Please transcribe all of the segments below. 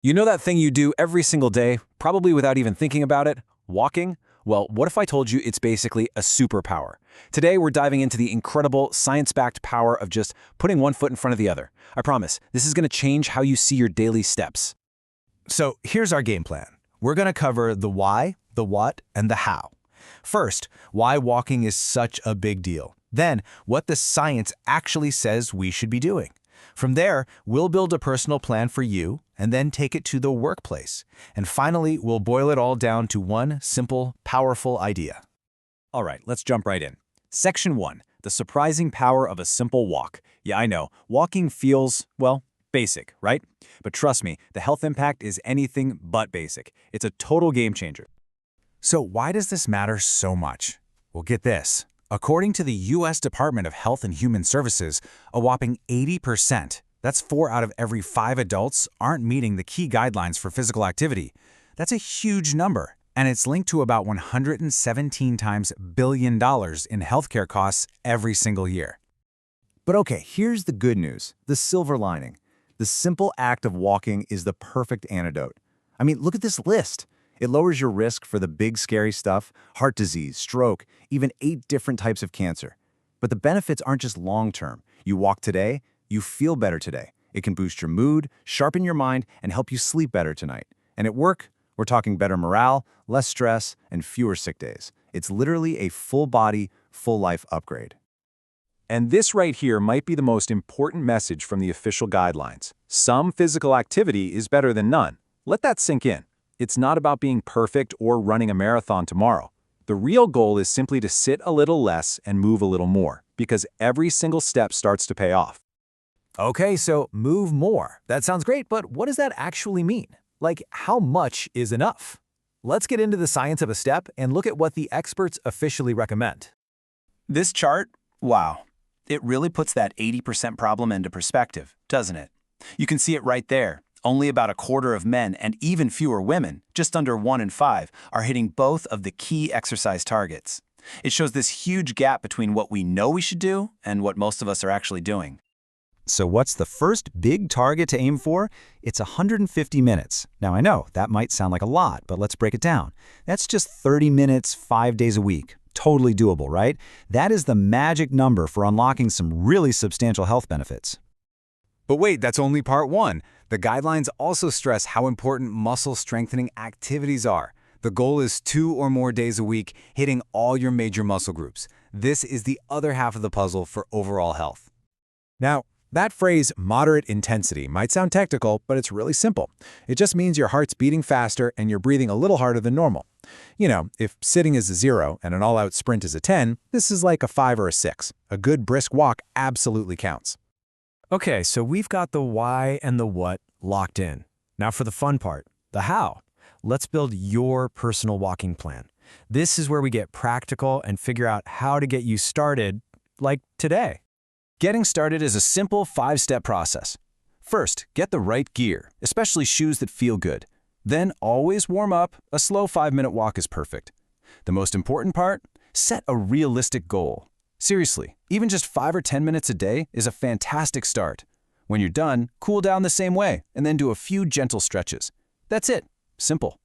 You know that thing you do every single day, probably without even thinking about it? Walking? Well, what if I told you it's basically a superpower? Today, we're diving into the incredible science-backed power of just putting one foot in front of the other. I promise, this is going to change how you see your daily steps. So here's our game plan. We're going to cover the why, the what, and the how. First, why walking is such a big deal. Then, what the science actually says we should be doing. From there, we'll build a personal plan for you and then take it to the workplace. And finally, we'll boil it all down to one simple, powerful idea. All right, let's jump right in. Section 1, the surprising power of a simple walk. Yeah, I know, walking feels, well, basic, right? But trust me, the health impact is anything but basic. It's a total game changer. So why does this matter so much? Well, get this. According to the U.S. Department of Health and Human Services, a whopping 80%, that's 4 out of every 5 adults, aren't meeting the key guidelines for physical activity. That's a huge number, and it's linked to about 117 times billion dollars in healthcare costs every single year. But okay, here's the good news, the silver lining. The simple act of walking is the perfect antidote. I mean, look at this list. It lowers your risk for the big scary stuff, heart disease, stroke, even 8 different types of cancer. But the benefits aren't just long-term. You walk today, you feel better today. It can boost your mood, sharpen your mind, and help you sleep better tonight. And at work, we're talking better morale, less stress, and fewer sick days. It's literally a full-body, full-life upgrade. And this right here might be the most important message from the official guidelines. Some physical activity is better than none. Let that sink in. It's not about being perfect or running a marathon tomorrow. The real goal is simply to sit a little less and move a little more, because every single step starts to pay off. Okay, so move more. That sounds great, but what does that actually mean? Like, how much is enough? Let's get into the science of a step and look at what the experts officially recommend. This chart, wow, it really puts that 80% problem into perspective, doesn't it? You can see it right there. Only about a quarter of men and even fewer women, just under 1 in 5, are hitting both of the key exercise targets. It shows this huge gap between what we know we should do and what most of us are actually doing. So what's the first big target to aim for? It's 150 minutes. Now I know, that might sound like a lot, but let's break it down. That's just 30 minutes, 5 days a week. Totally doable, right? That is the magic number for unlocking some really substantial health benefits. But wait, that's only part 1. The guidelines also stress how important muscle-strengthening activities are. The goal is 2 or more days a week, hitting all your major muscle groups. This is the other half of the puzzle for overall health. Now, that phrase, moderate intensity, might sound technical, but it's really simple. It just means your heart's beating faster and you're breathing a little harder than normal. You know, if sitting is a 0 and an all-out sprint is a 10, this is like a 5 or a 6. A good brisk walk absolutely counts. Okay, so we've got the why and the what locked in. Now for the fun part, the how. Let's build your personal walking plan. This is where we get practical and figure out how to get you started, like today. Getting started is a simple 5-step process. First, get the right gear, especially shoes that feel good. Then always warm up. A slow 5-minute walk is perfect. The most important part? Set a realistic goal. Seriously, even just 5 or 10 minutes a day is a fantastic start. When you're done, cool down the same way, and then do a few gentle stretches. That's it. Simple.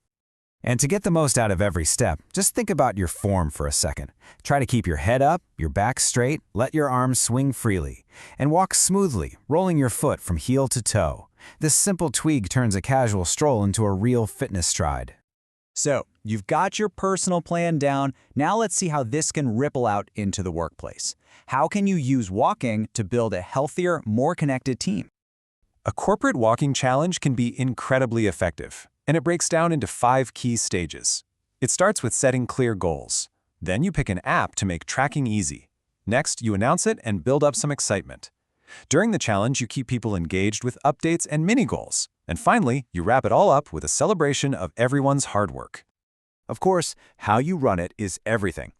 And to get the most out of every step, just think about your form for a second. Try to keep your head up, your back straight, let your arms swing freely, and walk smoothly, rolling your foot from heel to toe. This simple tweak turns a casual stroll into a real fitness stride. So, you've got your personal plan down. Now let's see how this can ripple out into the workplace. How can you use walking to build a healthier, more connected team? A corporate walking challenge can be incredibly effective, and it breaks down into 5 key stages. It starts with setting clear goals. Then you pick an app to make tracking easy. Next, you announce it and build up some excitement. During the challenge, you keep people engaged with updates and mini-goals. And finally, you wrap it all up with a celebration of everyone's hard work. Of course, how you run it is everything.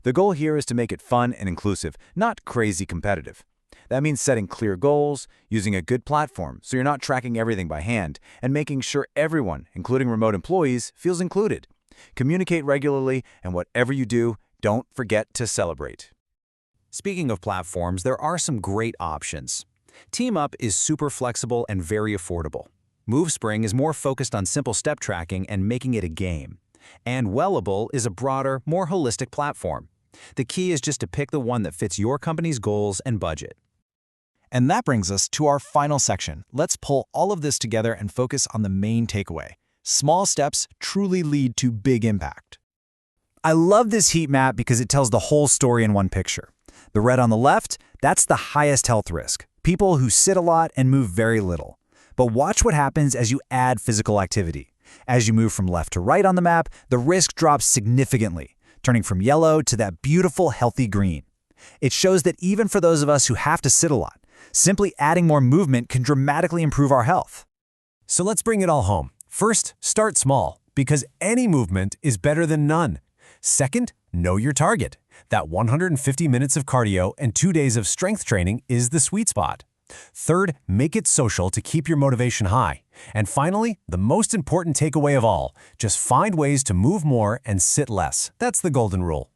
The goal here is to make it fun and inclusive, not crazy competitive. That means setting clear goals, using a good platform so you're not tracking everything by hand, and making sure everyone, including remote employees, feels included. Communicate regularly, and whatever you do, don't forget to celebrate. Speaking of platforms, there are some great options. TeamUp is super flexible and very affordable. MoveSpring is more focused on simple step tracking and making it a game. And Wellable is a broader, more holistic platform. The key is just to pick the one that fits your company's goals and budget. And that brings us to our final section. Let's pull all of this together and focus on the main takeaway. Small steps truly lead to big impact. I love this heat map because it tells the whole story in one picture. The red on the left, that's the highest health risk, people who sit a lot and move very little. But watch what happens as you add physical activity. As you move from left to right on the map, the risk drops significantly, turning from yellow to that beautiful, healthy green. It shows that even for those of us who have to sit a lot, simply adding more movement can dramatically improve our health. So let's bring it all home. First, start small, because any movement is better than none. Second, know your target. That 150 minutes of cardio and 2 days of strength training is the sweet spot. Third, make it social to keep your motivation high. And finally, the most important takeaway of all, just find ways to move more and sit less. That's the golden rule.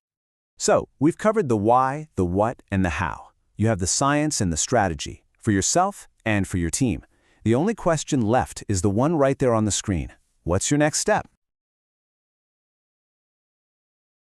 So, we've covered the why, the what, and the how. You have the science and the strategy, for yourself and for your team. The only question left is the one right there on the screen. What's your next step?